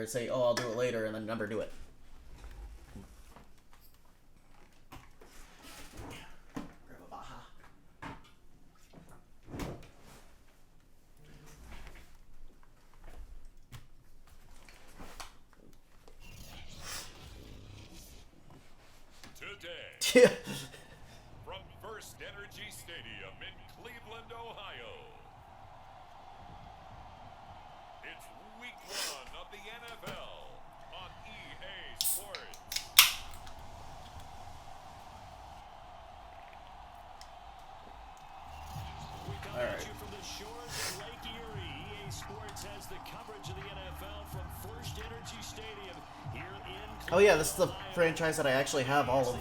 or say, oh, I'll do it later, and then never do it. Today, from First Energy Stadium in Cleveland, Ohio, it's week 1 of the NFL on EA Sports. We come at you from the shores of Lake Erie. EA Sports has the coverage of the NFL from First Energy Stadium here in Cleveland. Oh yeah, this is the franchise that I actually have all of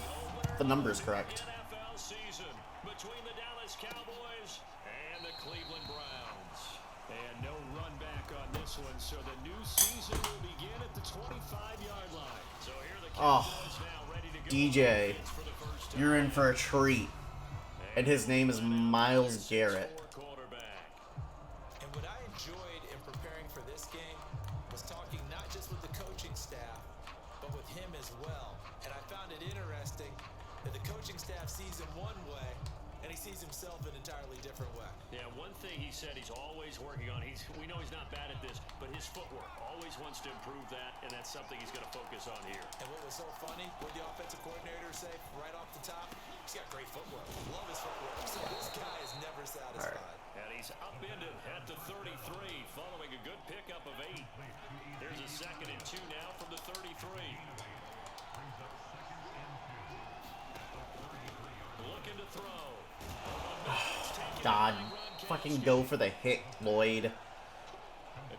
the numbers correct. NFL season between the Dallas Cowboys and the Cleveland Browns. And no run back on this one, so the new season will begin at the 25-yard line. So here the Cowboys now ready to go. DJ, you're in for a treat. And his name is Myles Garrett. And what I enjoyed in preparing for this game was talking not just with the coaching staff, but with him as well. And I found it interesting that the coaching staff sees him one way, and he sees himself an entirely different way. Yeah, one thing he said he's always working on. We know he's not bad at this, but his footwork, always wants to improve that, and that's something he's going to focus on here. And what was so funny, what the offensive coordinator say right off the top, he's got great footwork. Love his footwork. So this guy is never satisfied. Right. And he's upended at the 33, following a good pickup of 8. There's a 2nd and 2 now from the 33. Looking to throw. God, fucking go for the hit, Lloyd. A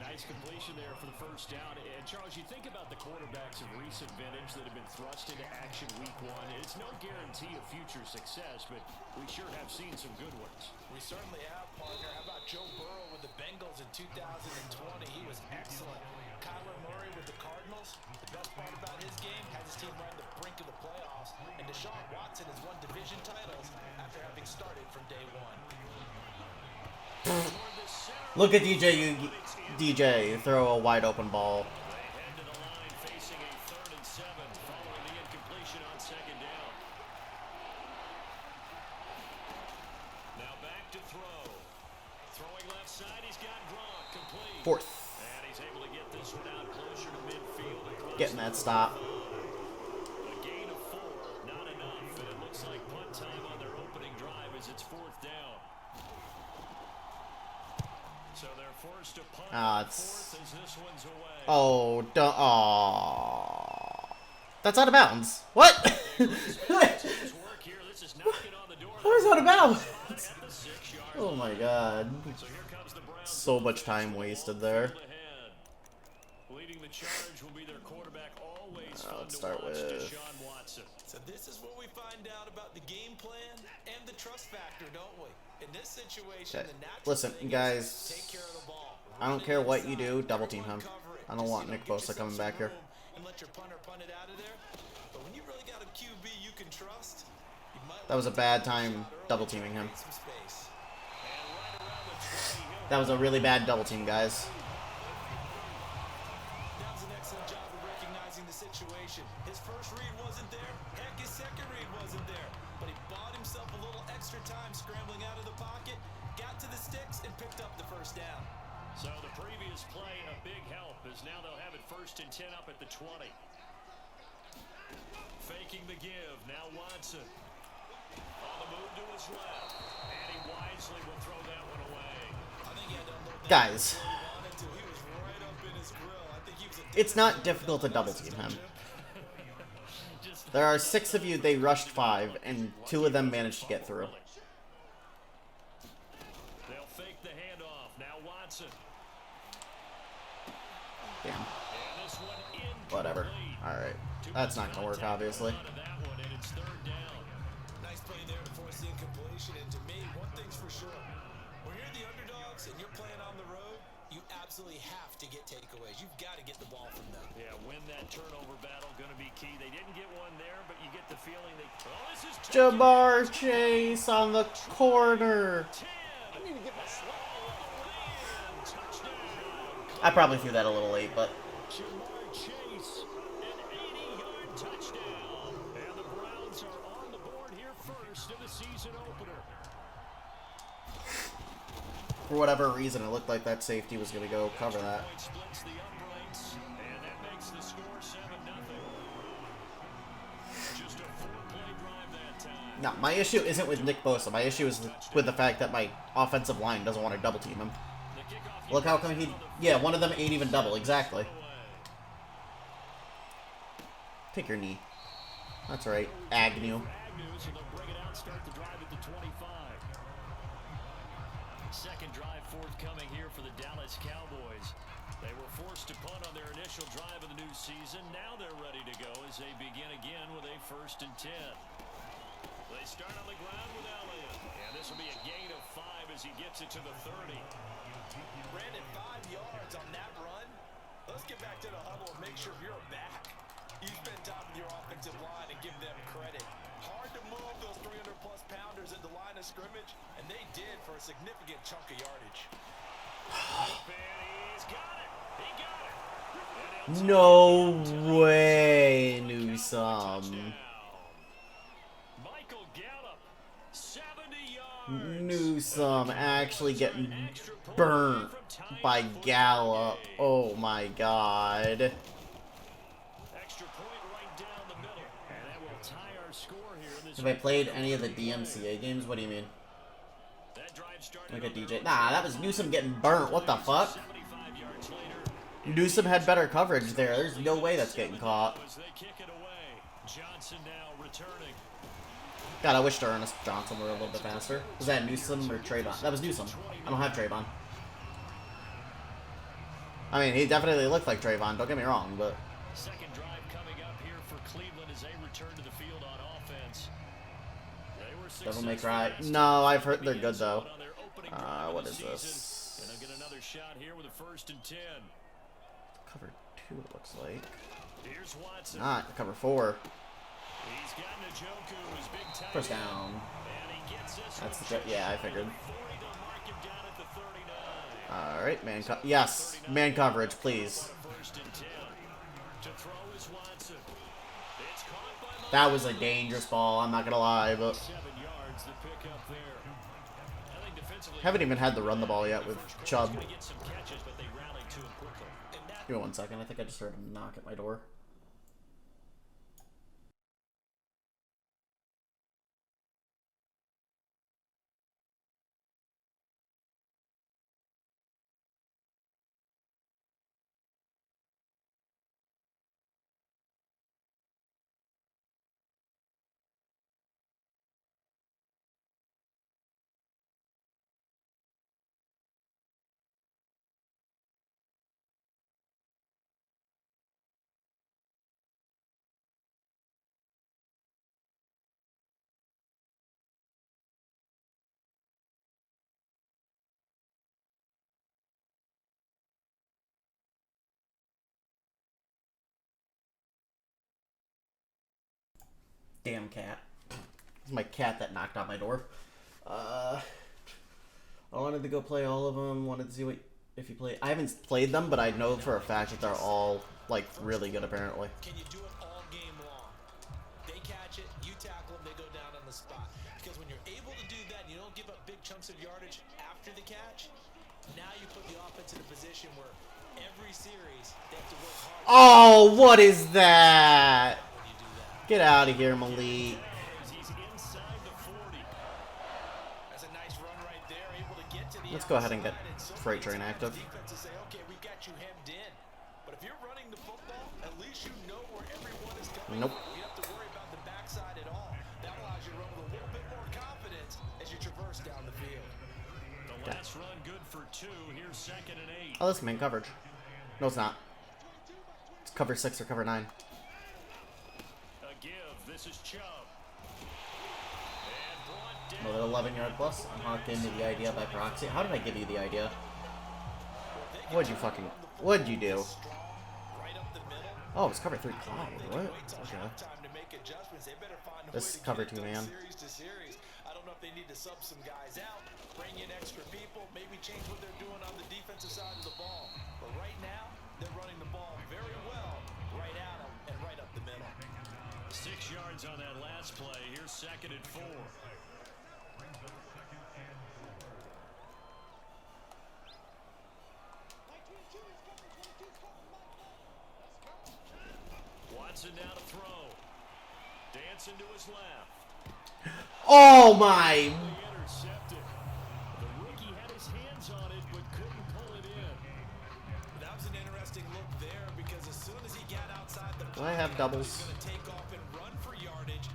nice completion there for the first down. And Charles, you think about the quarterbacks of recent vintage that have been thrust into action week 1. It's no guarantee of future success, but we sure have seen some good ones. We certainly have, partner. How about Joe Burrow with the Bengals in 2020? He was excellent. Kyler Murray with the Cardinals. The best part about his game has his team right on the brink of the playoffs. And Deshaun Watson has won division titles after having started from day 1. Look at DJ throw a wide open ball. They head to the line facing a 3rd and 7 following the incompletion on 2nd down. Now back to throw. Throwing left side, he's got Gronk complete. 4th. And he's able to get this one out closer to midfield. Getting that stop. A gain of 4, not enough. And it looks like punt time on their opening drive as it's 4th down. So they're forced to punt it's... 4th as this one's away. Oh, that's out of bounds. What? How is out of bounds? Oh my god. So much time wasted there. Leading the charge will be their quarterback, always fun Let's to start watch, with... Deshaun Watson. So this is what we find out about the game plan and the trust factor, don't we? In this situation, the natural Listen, thing guys, is take care of the ball. I don't care what you do, double team him. I don't want Nick Bosa coming back here. And let your punter punt it out of there. But when you really got a QB you can trust, you might That was a bad time double teaming him. That was a really bad double team, guys. That was an excellent job of recognizing the situation. His first read wasn't there. Heck, his second read wasn't there. But he bought himself a little extra time scrambling out of the pocket, got to the sticks, and picked up the first down. So the previous play, a big help, as now they'll have it 1st and 10 up at the 20. Faking the give, now Watson. On the move to his left. And he wisely will throw that one away. I think he had to unload that Guys, before he wanted to. He was right up in his grill. I think he was it's not difficult to double team him. There are 6 of you, they rushed 5, and 2 of them managed to get through. They'll fake the handoff. Now Watson. Damn. Whatever. Alright. That's not gonna work, obviously. nice play there to force the incompletion. And to me, one thing's for sure. When you're the underdogs and you're playing on the road, you absolutely have to get takeaways. You've got to get the ball from them. Yeah, win that turnover battle, going to be key. They didn't get one there, but you get the feeling they... Oh, this is Jamar Chase on the corner. I need to get my slap. I probably threw that a little late, but Jamar Chase, an 80-yard touchdown. And the Browns are on the board here first in the season opener. For whatever reason, it looked like that safety was going to go cover that. Splits the uprights, and that makes the score 7-0. Just a 4-play drive that time. No, my issue isn't with Nick Bosa. My issue is with the fact that my offensive line doesn't want to double team him. Look how come he... Yeah, one of them ain't even double. Exactly. Take your knee. That's right. Agnew. Second drive forthcoming here for the Dallas Cowboys. They were forced to punt on their initial drive of the new season. Now they're ready to go as they begin again with a 1st and 10. They start on the ground with Elliott. And this will be a gain of 5 as he gets it to the 30. Brandon, 5 yards on that run. Let's get back to the huddle and make sure you're back. You spend time with your offensive line and give them credit. Hard to move those 300-plus pounders into line of scrimmage, and they did for a significant chunk of yardage. He's got it. He got it. No way, Newsome. Michael Gallup, 70 yards. Newsome actually getting burnt by Gallup. Oh my god. Extra point right down the middle. And that will tie our score here in this. Have I played any of the DMCA games? What do you mean? That drive started Look at DJ. Nah, that was Newsome getting burnt. What the fuck? 75 yards later. Newsome had better coverage there. There's no way that's getting caught. As they kick it away. Johnson now returning. God, I wish Ernest Johnson were a little bit faster. Was that Newsome or Trayvon? That was Newsome. I don't have Trayvon. I mean, he definitely looked like Trayvon, don't get me wrong, but... Second drive coming up here for Cleveland as they return to the field on offense. They were Devil May Cry. No, I've heard they're good, though. What is this? And they'll get another shot here with a 1st and 10. Cover 2, it looks like. Here's Watson. Not cover 4. He's got Njoku, his big tight First end. down. And he gets this That's one. the... Yeah, I figured. 40 to mark him down at the 39. Alright, man. Yes, man coverage, please. 1st and 10. To throw is Watson. It's caught by That was a dangerous ball, I'm not gonna lie, but... 7 yards to pick up there. I think defensively, Haven't even had to run the ball yet with Chubb. gonna get some catches, but they rallied to him quickly. And that Give me 1 second, I think I just heard him knock at my door. Damn cat. It's my cat that knocked on my door. I wanted to go play all of them. Wanted to see what if you play. I haven't played them, but I know for a fact that they're all like really good. Apparently. Can you do it all game long? They catch it, you tackle them, they go down on the spot. Because when you're able to do that, you don't give up big chunks of yardage after the catch. Now you put the offense in a position where every series they have to work hard. Oh, what is that? When you do that. Get out of here, Malik. he's inside the 40. That's a nice run right there, able to get to the Let's go ahead and get outside, so Freight Train many active. times defenses say, okay, we got you hemmed in. But if you're running the football, at least you know where everyone is coming. Nope. You don't have to worry about the backside at all. That allows you to run with a little bit more confidence as you traverse down the field. The last run good for 2. Here's 2nd and 8. Oh, that's main coverage. No, it's not. It's cover 6 or cover 9. A give. This is Chubb. And brought down. Another 11-yard plus. I'm hooked into the idea by proxy. How did I give you the idea? What'd you fucking... What'd you do? Right up the middle. Oh, it's cover 3 Clyde. What? Wait till Okay. halftime to make adjustments. They better find a This way to cover get it 2, done man. Series to series. I don't know if they need to sub some guys out, bring in extra people, maybe change what they're doing on the defensive side of the ball. But right now, They're running the ball very well, right at them and right up the middle. 6 yards on that last play. Here's 2nd and 4. Watson now to throw. Dancing to his left. Oh my! Intercepted. The rookie had his hands on it but couldn't pull it in. That was an interesting look there because as soon as he got outside the Do I have doubles? he's going to take off and run for yardage.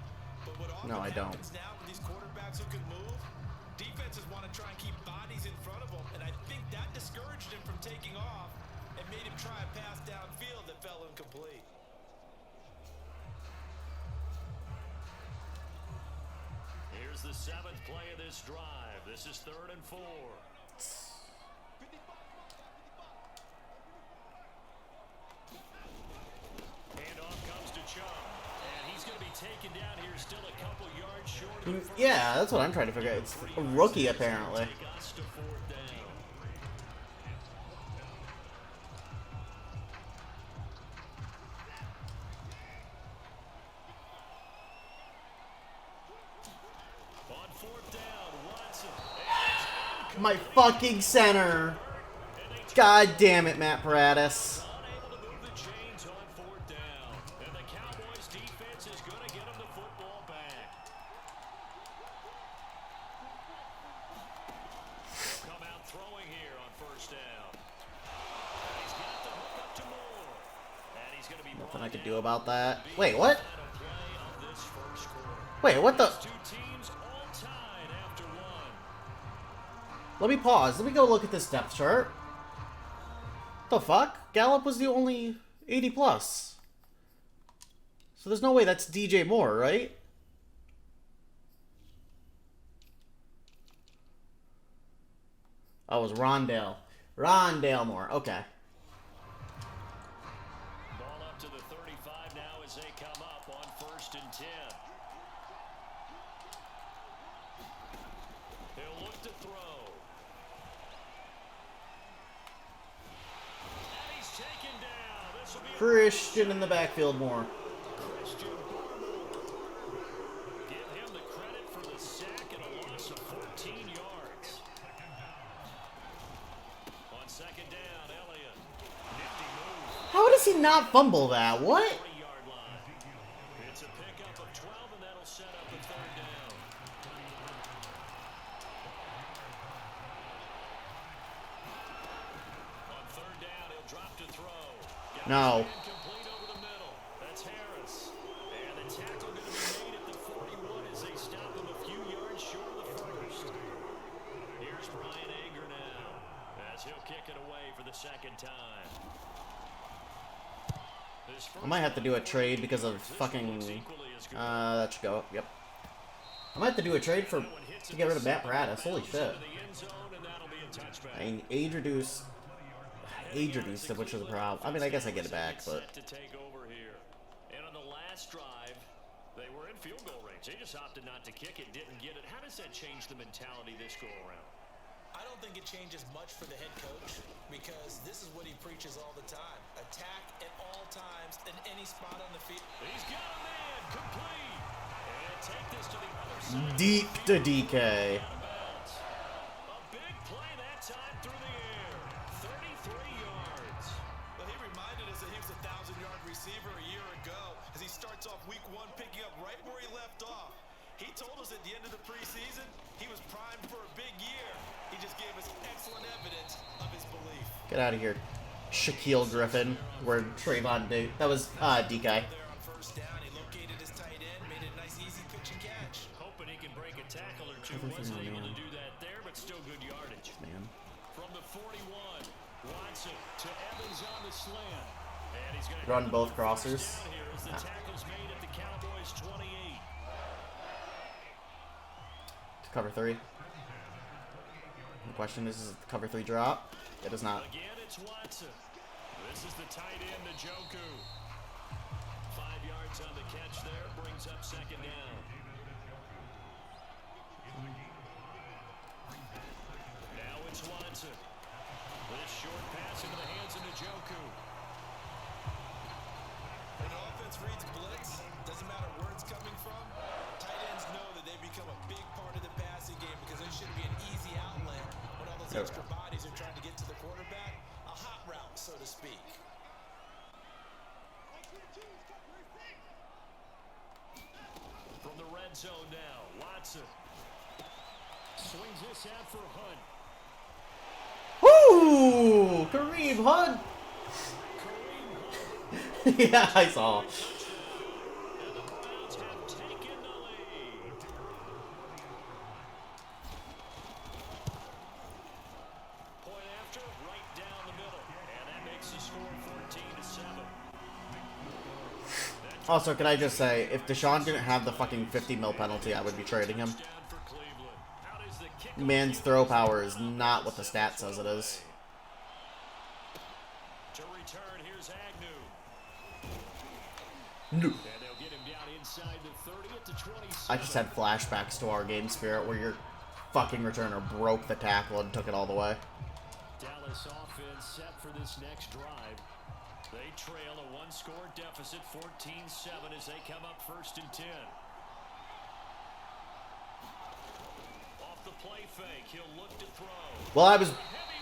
But what often No, I don't. happens now with these quarterbacks who can move, defenses want to try and keep bodies in front of them, and I think that discouraged him from taking off and made him try a pass downfield that fell incomplete. Here's the 7th play of this drive. This is 3rd and 4. Handoff comes to Chubb. And he's going to be taken down here still a couple yards short of the first. Yeah, that's what I'm trying to figure out. It's a rookie, apparently. Take us to 4th down. On 4th down, Watson. My fucking center. God damn it, Matt Paradis. Unable to move the chains on 4th down. And the Cowboys defense is going to get him the football back. He'll come out throwing here on 1st down. And he's got the hook up to Moore. And he's going to be Nothing I could do about that. Wait, what? final play of this first quarter. Wait, what the? Two teams all tied after 1. Let me pause. Let me go look at this depth chart. The fuck? Gallup was the only 80 plus. So there's no way that's DJ Moore, right? Oh, it was Rondale. Rondale Moore. Okay. Ball up to the 35 now as they come up on 1st and 10. He'll look to throw. And he's taken down. This will be Christian in the backfield Moore. Christian. Give him the credit for the sack and a loss of 14 yards. On 2nd down, Elliott. Nifty move. How does he not fumble that? What? 40-yard line. It's a pickup of 12, and that'll set up a 3rd down. On 3rd down, he'll drop to throw. No. Incomplete over the middle. That's Harris. And the tackle going to be made at the 41 as they stop him a few yards short of the 1st. Here's Brian Anger now as he'll kick it away for the 2nd time. I might have to do a trade because of fucking. That should go. Yep. I might have to do a trade to get rid of Matt Paradis. Holy shit. I mean, age reduced, which is a problem. I mean, I guess I get it back, but. To take over here. And on the last drive, they were in field goal range. They just opted not to kick it, didn't get it. How does that change the mentality this go around? I don't think it changes much for the head coach because this is what he preaches all the time. Attack at all times in any spot on the field. He's got a man complete. And take this to the other side. Deep to DK. A big play that time through the air. 33 yards. Well, he reminded us that he was a 1,000-yard receiver a year ago as he starts off week 1 picking up right where he left off. He told us at the end of the preseason he was primed for a big year. He just gave us excellent evidence of his belief. Get out of here, Shaquille Griffin. Where Trayvon did. That was DK. There on 1st down, he located his tight end, made it a nice easy pitch and catch. Hoping he can break a tackle or two. Wasn't able to do that there, but still good yardage. Man. From the 41, Watson to Evans on the slant. And he's going to Run both crossers. here as the tackle's made at the Cowboys 28. To cover 3. The question is it the cover 3 drop? It is not. Again, it's Watson. This is the tight end, Njoku. 5 yards on the catch there, brings up 2nd down. Now it's Watson. This short pass into the hands of Njoku. There we extra go. bodies are trying to get to the quarterback. A hot route, so to speak. From the red zone now, Watson. Swings this out for Hunt. Woo! Kareem Hunt! Yeah, I saw. And the Browns have taken the lead. Point after, right down the middle. And that makes the score 14-7. Also, can I just say, if Deshaun didn't have the fucking 50 mil penalty, I would be trading him. Down for Cleveland. How does the kick Man's throw power is not what the stat says it is. to return? Here's Agnew. No. And they'll get him down inside the 30 at the 27. I just had flashbacks to our game spirit where your fucking returner broke the tackle and took it all the way. Dallas offense set for this next drive. They trail a one-score deficit, 14-7, as they come up 1st and 10. Off the play fake, he'll look to throw. Well, I was Heavy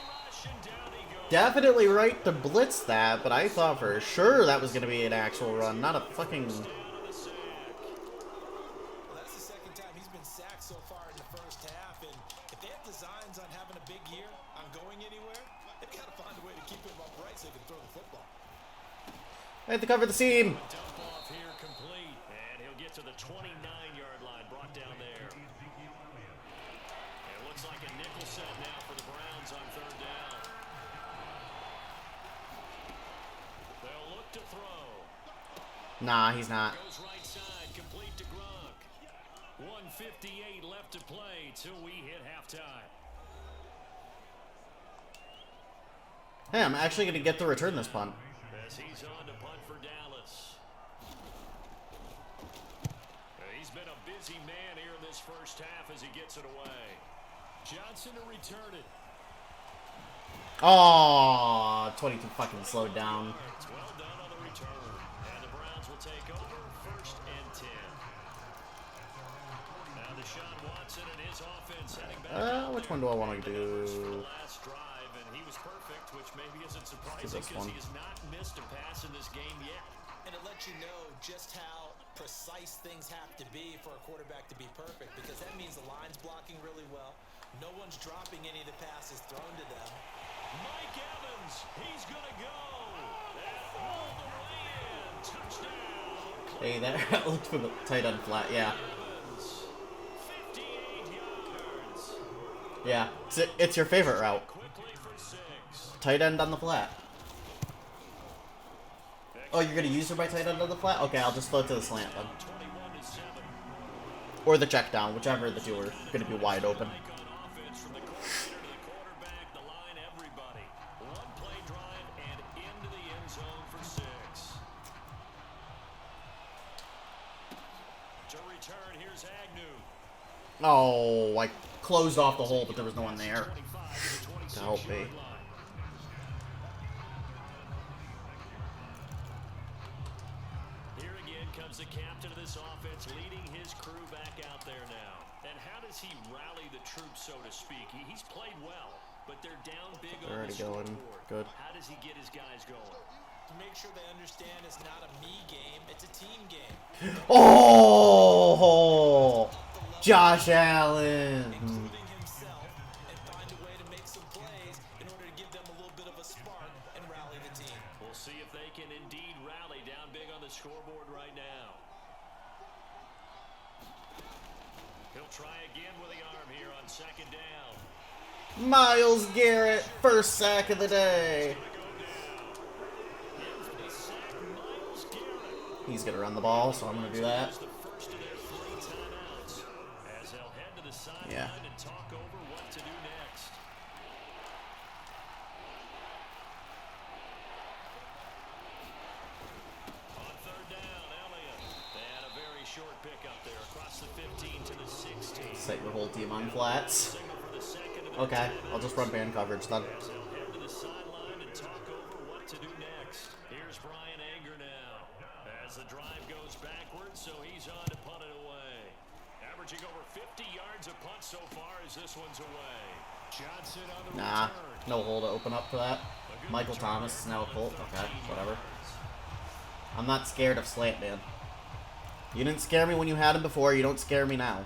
rush and down he goes. definitely right to blitz that, but I thought for sure that was going to be an actual run, not a fucking... Down on the sack. Well, that's the second time he's been sacked so far in the first half. And if they have designs on having a big year, on going anywhere, they've got to find a way to keep him upright so they can throw the football. I had to cover the seam. Dump off here complete, and he'll get to the 29-yard line, brought down there. It looks like a nickel set now for the Browns on 3rd down. They'll look to throw. Nah, he's not. Goes right side, complete to Gronk. 1:58 left to play till we hit halftime. Hey, I'm actually going to get to return this punt. As he's on to punt for Dallas. He's been a busy man here in this first half as he gets it away. Johnson to return it. Oh, 22 fucking slowed down. It's well done on the return. And the Browns will take over 1st and 10. Now Deshaun Watson and his offense heading back. Which one do I want to For the do? last drive, and he was perfect, which maybe isn't surprising this because one. he has not missed a pass in this game yet. And it lets you know just how precise things have to be for a quarterback to be perfect, because that means the line's blocking really well. No one's dropping any of the passes thrown to them. Mike Evans, he's going to go. And all the way in. Touchdown. Hey, that looked for the tight end flat, yeah. Evans, 58 yards. Yeah, it's your favorite route. Quickly for 6. Tight end on the flat. Oh, you're going to use her by tight end on the flat? Okay, I'll just throw it to the slant then. 21-7. Or the check down, whichever of the two are going to be wide open. Mike on offense from the coordinator to the quarterback, the line, everybody. One play drive and into the end zone for 6. To return, here's Agnew. Oh, I closed off the hole, but there was no one there 25 to the to help me. 26-yard line. Here again comes the captain of this offense, leading his crew back out there now. And how does he rally the troops, so to speak? He's played well, but they're down big They're on the already going. scoreboard. Good. How does he get his guys going? To make sure they understand it's not a me game, it's a team game. Oh, Josh Allen. Including himself, and find a way to make some plays in order to give them a little bit of a spark and rally the team. We'll see if they can indeed rally down big on the scoreboard right now. He'll try again with the arm here on 2nd down. Myles Garrett, first sack of the day. In for the sack, Myles Garrett. He's going to run the ball, so I'm going to do that. The first of their 3 timeouts as they'll head to the sideline Yeah. and talk over what to do next. On 3rd down, Elliott. And a very short pickup there across the 15 to the 16. Set your whole team on flats. Signal for the second of Okay, I'll just run man coverage then. as they'll head to the sideline and talk over what to do next. Here's Brian Anger now as the drive goes backwards, so he's on to punt it away. Averaging over 50 yards a punt so far as this one's away. Johnson on the Nah, return. no hole to open up for that. Michael Thomas is now a Colt. Okay, whatever. I'm not scared of slant, man. You didn't scare me when you had him before. You don't scare me now.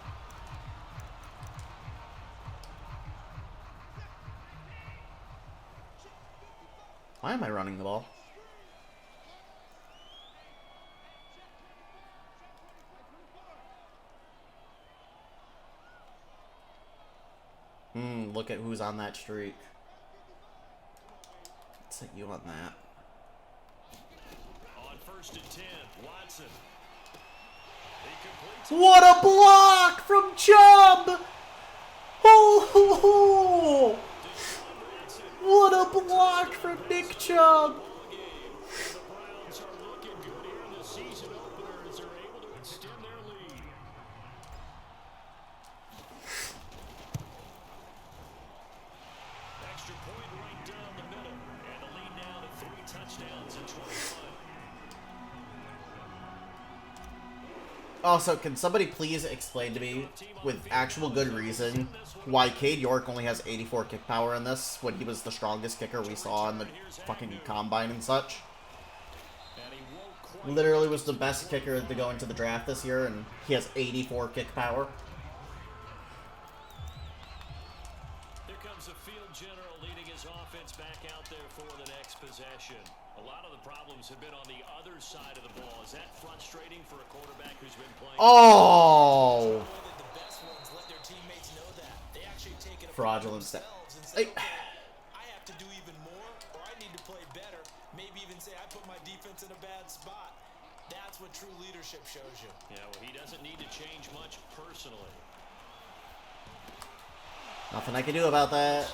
Why am I running the ball? Look at who's on that streak. Let's hit you on that. On 1st and 10, Watson. He completes. What a block from Chubb! Oh, what a block from Nick Chubb! The Browns are looking good here in the season opener as they're able to extend their lead. Extra point right down the middle, and the lead now to 3 touchdowns and 21. Also, can somebody please explain to me, with actual good reason, why Cade York only has 84 kick power in this, when he was the strongest kicker we saw in the fucking combine and such? Literally was the best kicker to go into the draft this year, and he has 84 kick power. Here comes the field general leading his offense back out there for the next possession. A lot of the problems have been on the other side of the ball. Is that frustrating for a quarterback who's been playing? Oh! The best ones let their teammates know that. They actually take it upon Fraudulent step. themselves and say, okay, I have to do even more, or I need to play better. Maybe even say I put my defense in a bad spot. That's what true leadership shows you. Yeah, well, he doesn't need to change much personally. Nothing I can do about that.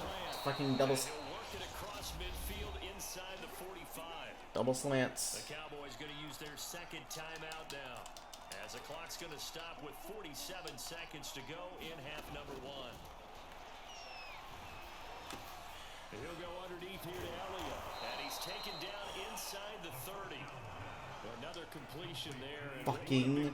Fucking double He'll work it across midfield inside the 45. slants. The Cowboys going to use their second timeout now, as the clock's going to stop with 47 seconds to go in half number 1. He'll go underneath here to Elliott, and he's taken down inside the 30. Another completion there. And Fucking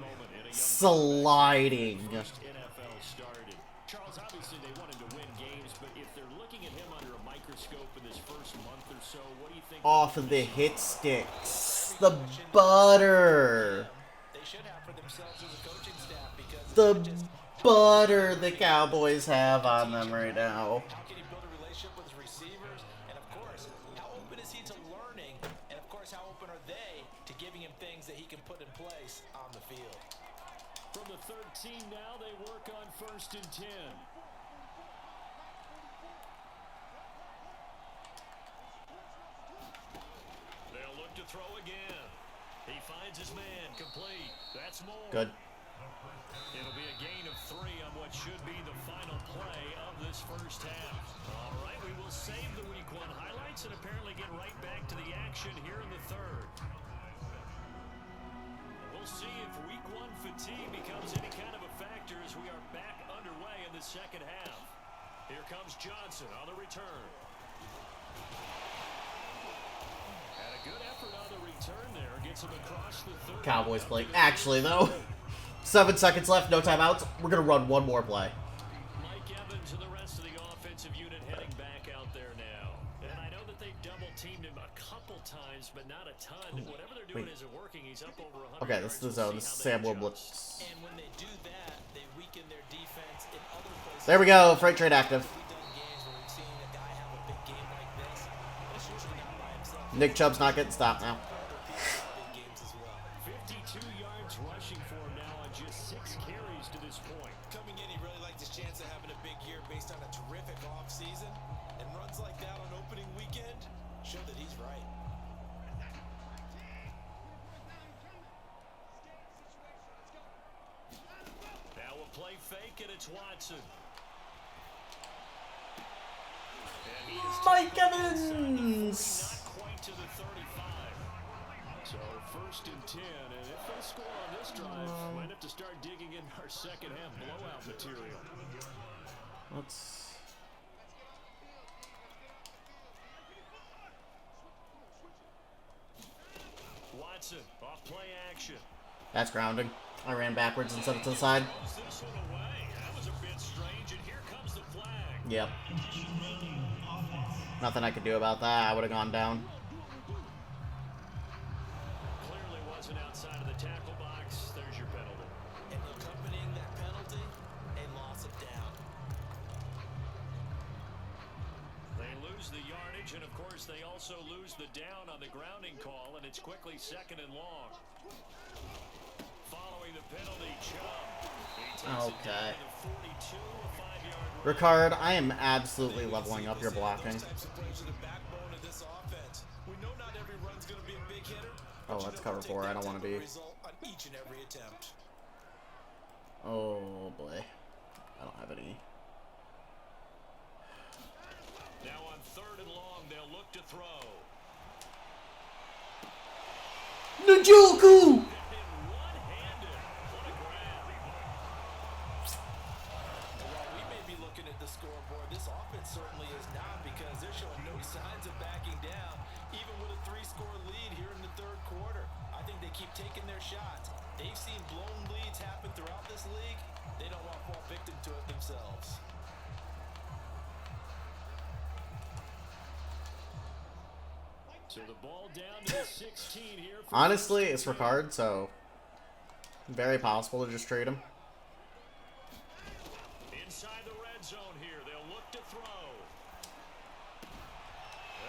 sliding. first NFL started. Charles, obviously they wanted to win games, but if they're looking at him under a microscope in this first month or so, what do you think? Off of the hit sticks. The butter. They should have for themselves as a coaching staff because The butter the Cowboys have on them right now. how can he build a relationship with his receivers? And of course, how open is he to learning? And of course, how open are they to giving him things that he can put in place on the field? From the 13 now, they work on 1st and 10. They'll look to throw again. He finds his man, complete. That's more. Good. It'll be a gain of 3 on what should be the final play of this first half. All right, we will save the Week 1 highlights and apparently get right back to the action here in the third. We'll see if Week 1 fatigue becomes any kind of a factor as we are back underway in the second half. Here comes Johnson on the return. And a good effort on the return there. Gets him across the 30. Cowboys play. Actually, though, 7 seconds left, no timeouts. We're going to run one more play. Mike Evans and the rest of the offensive unit heading back out there now. And I know that they've double-teamed him a couple times, but not a ton. Whatever they're doing isn't working. He's up over 100 Okay, this is the zone. This is Sam Blitz. And when they do that, they weaken their defense in other places. There we go. Freight trade active. We've done games where we've seen a guy have a big game like this. It's usually not by himself. Nick Chubb's not getting stopped now. Big games as well. 52 yards rushing for him now on just 6 carries to this point. Coming in, he really liked his chance of having a big year based on a terrific offseason. And runs like that on opening weekend show that he's right. Now a play fake, and it's Watson. And he is Mike taken inside the 40, Evans. not quite to the 35. So 1st and 10, and if they score on this drive, might have to start digging in our second half blowout material. Let's. Watson off play action. That's grounding. I ran backwards and set it to the side. Throws this one away. That was a bit strange, and here comes the flag. Yep. Nothing I could do about that. I would have gone down. Clearly wasn't outside of the tackle box. There's your penalty. And accompanying that penalty, a loss of down. They lose the yardage, and of course they also lose the down on the grounding call, and it's quickly 2nd and long. Following the penalty, Chubb. Okay. Ricard, I am absolutely leveling up your blocking. Oh, that's cover 4. I don't want to be. Oh boy. I don't have any. Now on 3rd and long, they'll look to throw. Njoku! One-handed. What a grab. While we may be looking at the scoreboard, this offense certainly is not, because they're showing no signs of backing down, even with a 3-score lead here in the 3rd quarter. I think they keep taking their shots. They've seen blown leads happen throughout this league. They don't want to fall victim to it themselves. So the ball down to the 16 here. Honestly, it's Ricard, so very possible to just trade him. Inside the red zone here, they'll look to throw.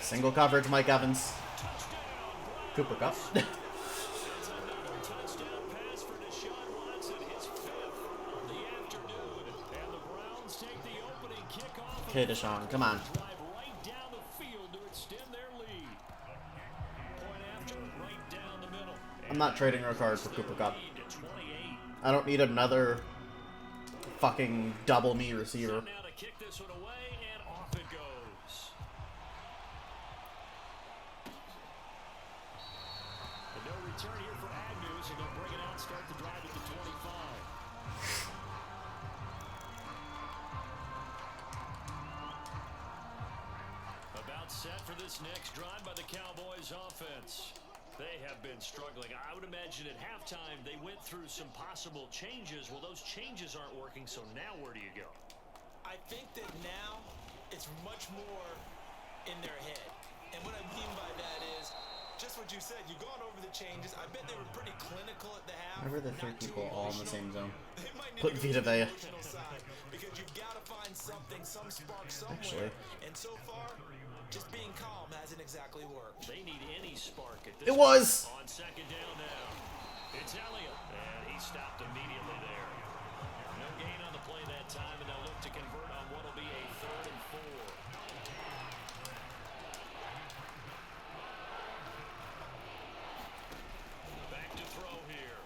Single coverage, Mike Evans. Touchdown. Cooper Cup. It's another touchdown pass for Deshaun Watson, his 5th of the afternoon. And the Browns take the opening kickoff. Okay, Deshaun, come on. Drive right down the field to extend their lead. Point after, right down the middle. I'm not trading Ricard for Cooper Cup. Lead to 28. I don't need another fucking double me receiver. Now to kick this one away, and off it goes. And no return here for Agnew, so they'll bring it out and start the drive at the 25. About set for this next drive by the Cowboys offense. They have been struggling. I would imagine at halftime they went through some possible changes. Well, those changes aren't working, so now where do you go? I think that now it's much more in their head. And what I mean by that is just what you said. You've gone over the changes. I bet they were pretty clinical at the half. Whenever the 3 not too people all in the same emotional. zone. They might need Put to go Vita to the Vea. emotional side, because you've got to find something, some spark somewhere. Actually. And so far, just being calm hasn't exactly worked. They need any spark at this It was! On 2nd down now. It's Elliott. And he stopped immediately there. No gain on the play that time, and they'll look to convert on what will be a 3rd and 4. Back to throw here.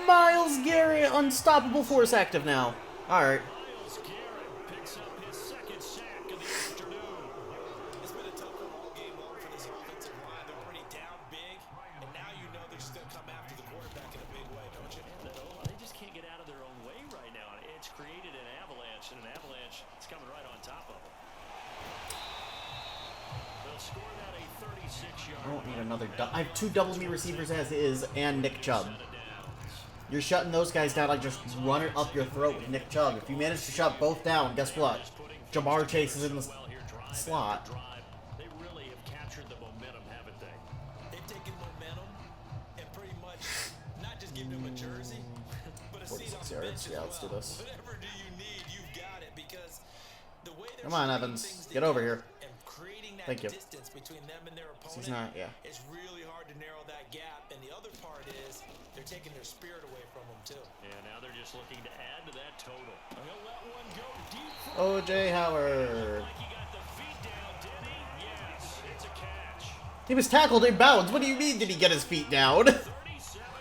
Miles Garrett, unstoppable force active now. Alright. Myles Garrett picks up his 2nd sack of the afternoon. It's been a tough one all game long for this offensive line. They're pretty down big, and now you know they're just going to come after the quarterback in a big way, don't you? They just can't get out of their own way right now. It's created an avalanche, and an avalanche is coming right on top of them. They'll score that a 36-yard. I don't need another. I have 2 double me receivers as is, and Nick Chubb. You're shutting those guys down. Like, just run it up your throat with Nick Chubb. If you manage to shut both down, guess what? Jamar Chase is in the slot. They really have captured the momentum, haven't they? They've taken momentum and pretty much not just given him a jersey, but a seat on 46 the yards. bench as Yeah, let's do well. this. Whatever do you need, you've got it, because the way they're Come on, stringing Evans. things Get over together here. and creating that Thank you. distance between them and their opponent, He's not, yeah. it's really hard to narrow that gap. And the other part is they're taking their spirit away from them too. And now they're just looking to add to that total. He'll let one go deep for O.J. Howard. like he got the feet down, did he? Yes, it's a catch. He was tackled in bounds. What do you mean, did he get his feet down? 37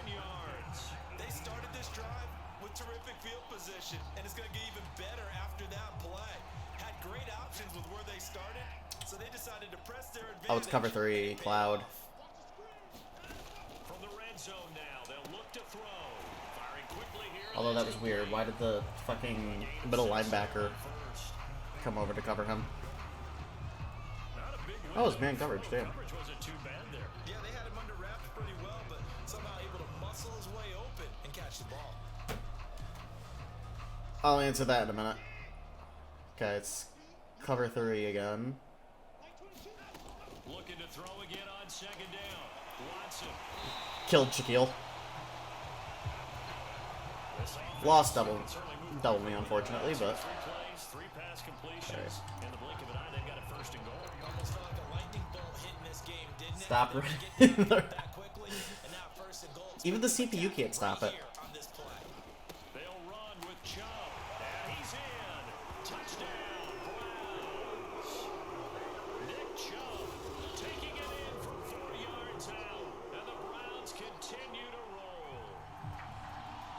yards. They started this drive with terrific field position, and it's going to get even better after that play. Had great options with where they started, so they decided to press their advantage. Oh, it's cover 3, Cloud. From the red zone now, they'll look to throw. Firing quickly here. Although that was weird. Why did the fucking middle linebacker First. come over to cover him? Not a big win. Oh, it's man coverage, damn. Coverage wasn't too bad there. Yeah, they had him under wraps pretty well, but somehow able to muscle his way open and catch the ball. I'll answer that in a minute. Okay, it's cover 3 again. Looking to throw again on second down. Watson. Killed Shaquille. Lost double me, unfortunately, but... Three pass completions. In the blink of an eye, they've got a first and goal. Almost felt like a lightning bolt hitting this game, didn't it? Stop Getting running. back quickly, and now first and goal. Even the CPU can't stop it. Here on this play. They'll run with Chubb. And he's in. Touchdown, Browns. Nick Chubb taking it in from 4 yards out. And the Browns continue to roll.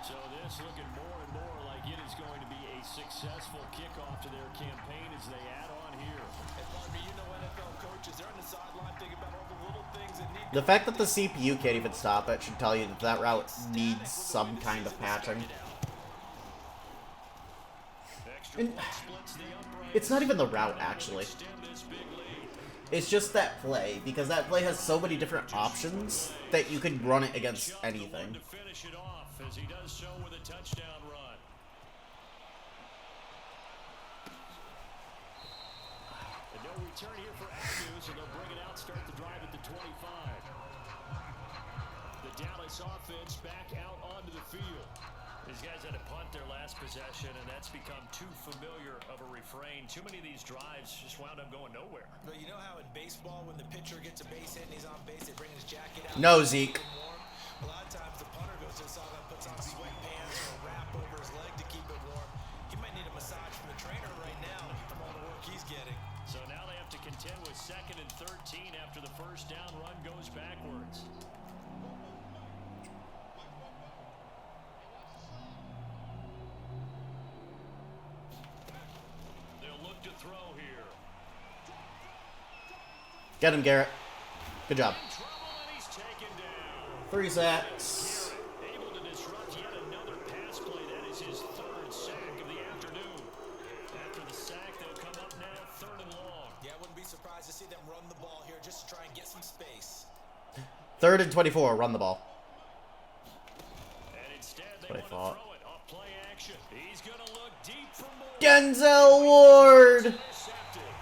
So this looking more and more like it is going to be a successful kickoff to their campaign as they add on here. And Barbie, you know NFL coaches, they're on the sideline thinking about all the little things that need The fact that the CPU can't even stop it should tell you that that route needs some kind of patching. And it's not even the route, actually. It's just that play, because that play has so many different options that you could run it against anything. To finish it off as he does so with a touchdown run. And no return here for Agnew, so they'll bring it out, start the drive at the 25. The Dallas offense back out onto the field. These guys had to punt their last possession, and that's become too familiar of a refrain. Too many of these drives just wound up going nowhere. But you know how in baseball, when the pitcher gets a base hit and he's on base, they bring his jacket out. No, Zeke. A lot of times the punter goes to the sideline, puts on sweatpants or a wrap over his leg to keep it warm. He might need a massage from the trainer right now from all the work he's getting. So now they have to contend with 2nd and 13 after the first down run goes backwards. They'll look to throw here. Get him, Garrett. Good job. Trouble, and he's taken down. 3 sacks. Able to disrupt yet another pass play. That is his 3rd sack of the afternoon. After the sack, they'll come up now 3rd and long. Yeah, I wouldn't be surprised to see them run the ball here just to try and get some space. 3rd and 24. Run the ball. And instead, they That's what I want to thought. throw it off play action. He's going to look deep for more. Denzel Ward. Intercepted.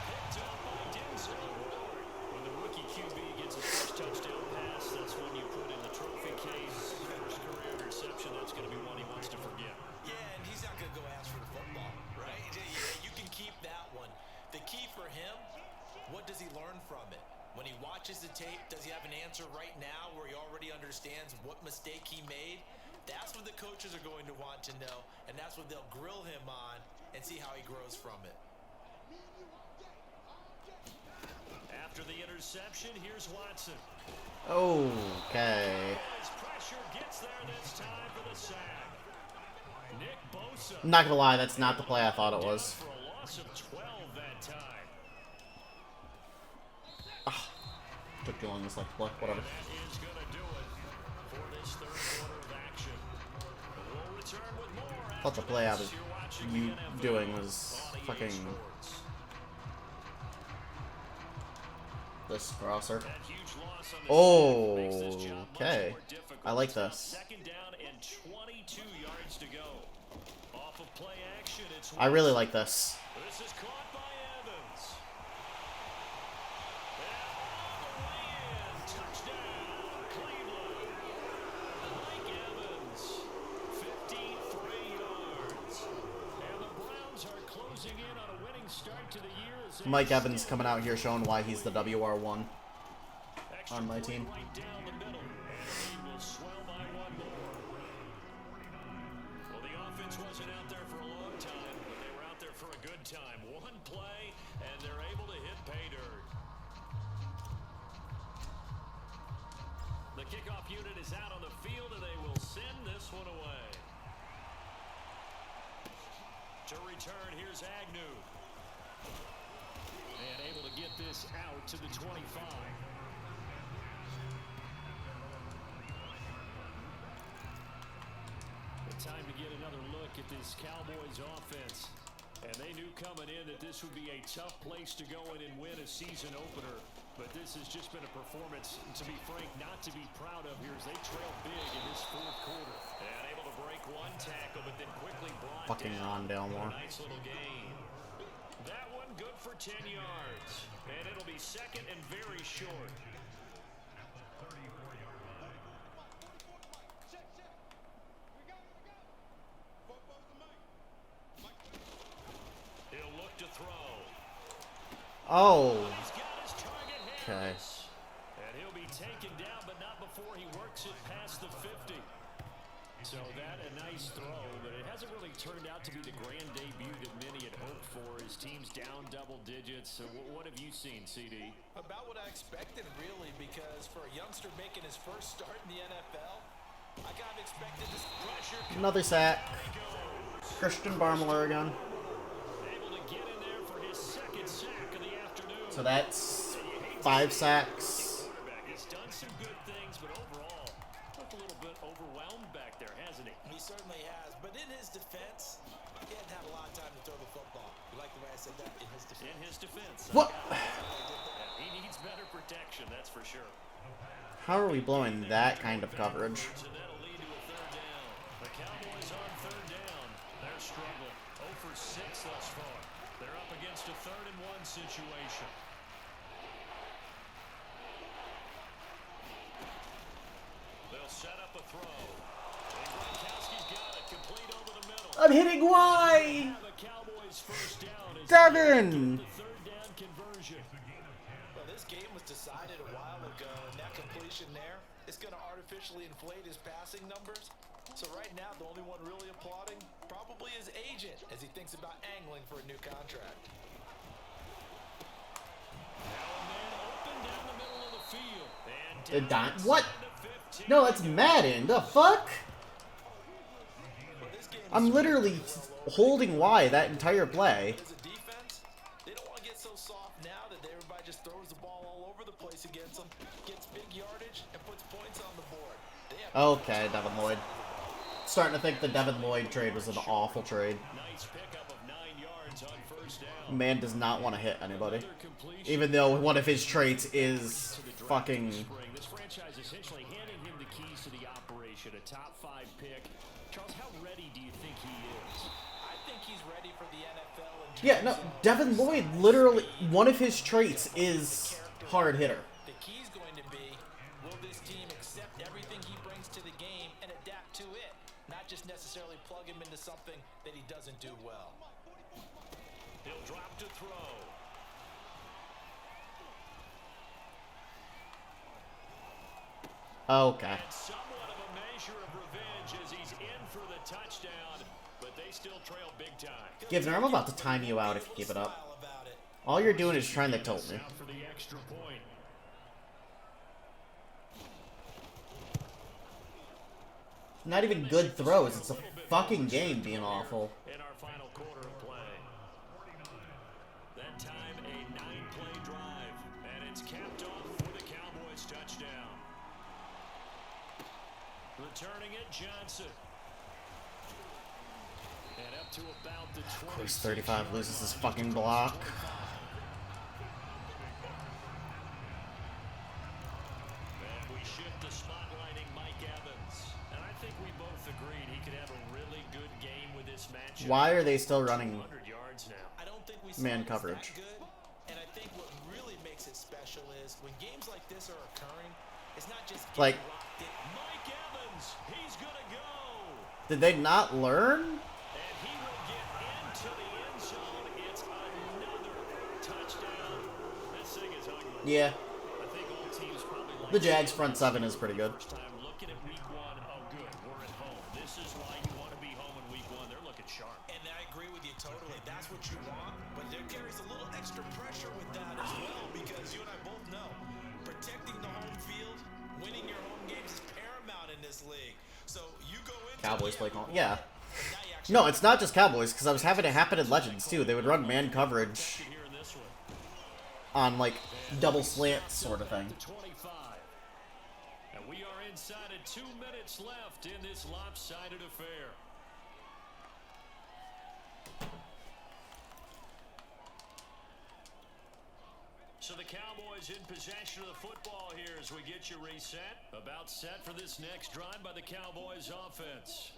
Picked up by Denzel Ward. When the rookie QB gets his first touchdown pass, that's when you put in the trophy case. First career interception, that's going to be one he wants to forget. Yeah, and he's not going to go ask for the football, right? Yeah, you can keep that one. The key for him, what does he learn from it? When he watches the tape, does he have an answer right now where he already understands what mistake he made? That's what the coaches are going to want to know, and that's what they'll grill him on and see how he grows from it. After the interception, here's Watson. Okay. His pressure gets there this time for the sack. Nick Bosa. I'm not gonna lie, that's not the play I thought it was. For a loss of 12 that time. Took too long, this like play. Whatever. That is going to do it for this 3rd quarter of action. We'll return with more. Thought the play I was You're watching the NFL doing was on EA fucking Sports. this crosser. That huge loss on the Oh, makes this job much okay. more difficult. I like It's now this. 2nd down and 22 yards to go. Off of play action, it's I really like this. This is caught by Evans. And all the way in. Touchdown, Cleveland. Mike Evans, 53 yards. And the Browns are closing in on a winning start to the year. As they Mike Evans coming out here showing why he's the WR1 extra on my point team. right down the middle. And the lead will swell by 1 more. Well, the offense wasn't out there for a long time, but they were out there for a good time. One play, and they're able to hit pay dirt. The kickoff unit is out on the field, and they will send this one away. To return, here's Agnew. And able to get this out to the 25. Time to get another look at this Cowboys offense. And they knew coming in that this would be a tough place to go in and win a season opener. But this has just been a performance, to be frank, not to be proud of here as they trail big in this fourth quarter. And able to break one tackle, but then quickly brought Fucking down. Rondale Moore. A nice little gain. That one good for 10 yards. And it'll be second and very short. He'll look to throw. Oh. He's got his target Okay. hands. And he'll be taken down, but not before he works it past the 50. So that a nice throw, but it hasn't really turned out to be the grand debut that many had hoped for. His team's down double digits. So what have you seen, CD? About what I expected, really, because for a youngster making his first start in the NFL, I kind of expected this pressure. Another sack. Christian Barmler again. Able to get in there for his second sack of the afternoon. So that's 5 sacks. Quarterback has done some good things, but overall, looked a little bit overwhelmed back there, hasn't he? He certainly has, but in his defense, he hadn't had a lot of time to throw the football. You like the way I said that? In his defense. In his defense. What? He needs better protection, that's for sure. How are we blowing that kind of coverage? And that'll lead to a third down. The Cowboys on third down. They're struggling. 0 for 6 thus far. They're up against a 3rd and 1 situation. They'll set up a throw. And Gronkowski's got it. Complete over the middle. I'm hitting Y! The Cowboys first down as Devin! the third down conversion. Well, this game was decided a while ago, and that completion there is going to artificially inflate his passing numbers. So right now, the only one really applauding probably his agent as he thinks about angling for a new contract. Now a man open down the middle of the field. And Did down Don- what? inside the 15. No, that's Madden. The fuck? Well, this game is I'm literally holding Y that entire play. as a defense, they don't want to get so soft now that everybody just throws the ball all over the place against them, gets big yardage, and puts points on the board. They have Okay, Devin Lloyd. Starting to think the Devin Lloyd trade was an awful trade. Nice pickup of 9 yards on first down. Man does not want to hit anybody. Another completion Even though one of his traits is to the draft fucking... this spring. This franchise essentially handing him the keys to the operation. A top 5 pick. Charles, how ready do you think he is? I think he's ready for the NFL. And Yeah, no, Devin Lloyd literally... One of his traits is hard hitter. the key's going to be, will this team accept everything he brings to the game and adapt to it? Not just necessarily plug him into something that he doesn't do well. He'll drop to throw. Okay. And somewhat of a measure of revenge as he's in for the touchdown, but they still trail big time. Givner, I'm about to time you out if you keep it up. Smile about it. All you're doing is trying to tilt me. Out for the extra point. Not even good throws. It's a fucking game being awful. In our final quarter of play. That time a 9-play drive, and it's capped off for the Cowboys touchdown. Returning it, Johnson. And up to about the 20. Of course, 35 loses his fucking block. And we shift to spotlighting Mike Evans. And I think we both agreed he could have a really good game with this matchup. Why are they still running 100 yards now. I don't think we man saw this coverage? that good. And I think what really makes it special is when games like this are occurring, it's not just getting Like- rocked in. Mike Evans, he's gonna go. Did they not learn? And he will get into the end zone. It's another touchdown. This thing is ugly. Yeah. I think all teams probably like The Jags front seven is pretty good. first time looking at week 1. Oh, good. We're at home. This is why you want to be home in week 1. They're looking sharp. And I agree with you totally. That's what you want. But there carries a little extra pressure with that as well because you and I both know protecting the home field, winning your home games is paramount in this league. So you go into Cowboys play call. Yeah. but now you actually No, it's not just Cowboys, because I was having it happen in Legends, too. They would run man coverage Here in this one. on, like, double slant sort of thing. To 25. And we are inside of 2 minutes left in this lopsided affair. So the Cowboys in possession of the football here as we get you reset. About set for this next drive by the Cowboys offense.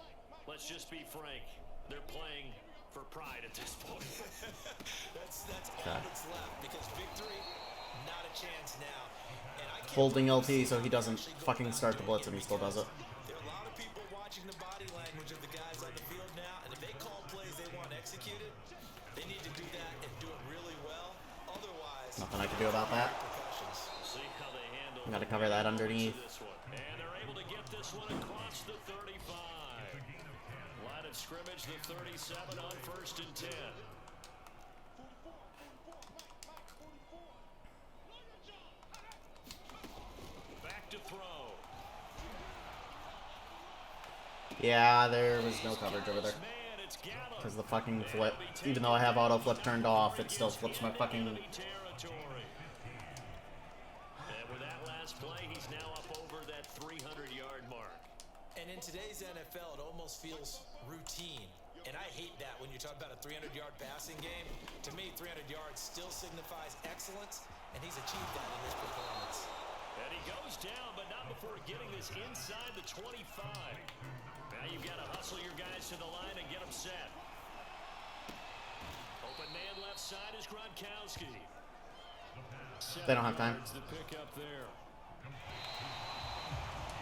Let's just be frank. They're playing for pride at this point. that's all that's left, because victory, not a chance now. And I can't Holding LT believe so he doesn't actually go fucking back start the to blitz it, and he still does it. there are a lot of people watching the body language of the guys on the field now, and if they call plays they want executed, they need to do that and do it really well. Otherwise, Nothing I can do about that. repercussions. See how they handle Gotta cover that underneath. this one. And they're able to get this one across the 35. Line of scrimmage, the 37 on 1st and 10. Back to throw. Yeah, there was no coverage over there. Man, it's Gallup. Because the fucking flip. Even though I have auto flip turned off, it still flips my fucking... Territory. And with that last play, he's now up over that 300-yard mark. And in today's NFL, it almost feels routine. And I hate that when you talk about a 300-yard passing game. To me, 300 yards still signifies excellence, and he's achieved that in this performance. And he goes down, but not before getting this inside the 25. Now you've got to hustle your guys to the line and get them set. Open man left side is Gronkowski. They don't have time. The pick up there.